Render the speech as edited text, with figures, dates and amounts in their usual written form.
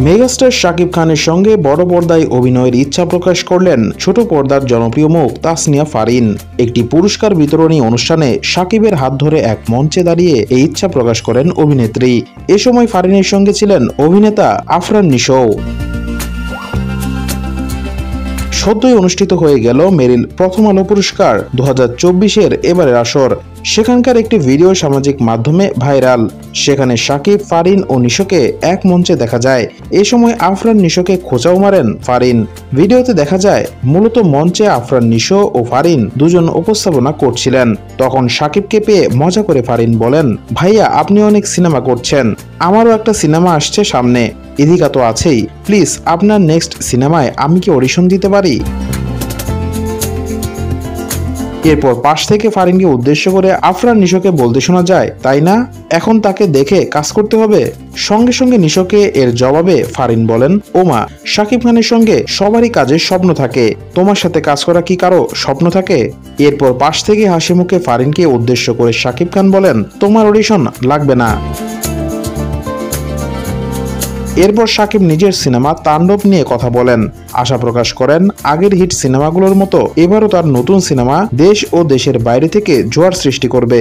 Megastar Shakib খানের সঙ্গে বড় পর্দায় অভিনয়ের ইচ্ছা প্রকাশ করলেন ছোট পর্দার জনপ্রিয় মুখ তাসনিয়া ফারিন। একটি পুরস্কার বিতরণী অনুষ্ঠানে শাকিবের হাত ধরে এক মঞ্চে দাঁড়িয়ে এই ইচ্ছা প্রকাশ করেন অভিনেত্রী। এ সময় ফারিনের সঙ্গে ছিলেন অভিনেতা আফরান নিশো। সদ্যই অনুষ্ঠিত হয়ে গেল মেরিল প্রথম আলো পুরস্কার 2024-এর এবারের আসর। সেখানকার একটি ভিডিও সামাজিক মাধ্যমে ভাইরাল। সেখানে শাকিব, ফারিন ও নিশোকে এক মঞ্চে দেখা যায়। এ সময় আফরান নিশোকে খোঁচাও মারেন ফারিন। ভিডিওতে দেখা যায় মূলত মঞ্চে আফরান নিশো ও ফারিন দুজন উপস্থাপনা করছিলেন। তখন শাকিবকে পেয়ে মজা করে ফারিন বলেন, ভাইয়া আপনি অনেক সিনেমা করছেন, আমারও একটা সিনেমা আসছে সামনে, এদিকা তো আছেই, প্লিজ আপনার নেক্সট সিনেমায় আমি কি অডিশন দিতে পারি? এরপর পাশ থেকে ফারিনকে উদ্দেশ্য করে আফরান নিশোকে বলতে শোনা যায়, তাই না, এখন তাকে দেখে কাজ করতে হবে। সঙ্গে সঙ্গে নিশোকে এর জবাবে ফারিন বলেন, ওমা, শাকিব খানের সঙ্গে সবারই কাজের স্বপ্ন থাকে, তোমার সাথে কাজ করা কি কারো স্বপ্ন থাকে? এরপর পাশ থেকে হাসি মুখে ফারিনকে উদ্দেশ্য করে শাকিব খান বলেন, তোমার অডিশন লাগবে না। এরপর শাকিব নিজের সিনেমা তাণ্ডব নিয়ে কথা বলেন, আশা প্রকাশ করেন আগের হিট সিনেমাগুলোর মতো এবারও তার নতুন সিনেমা দেশ ও দেশের বাইরে থেকে জোয়ার সৃষ্টি করবে।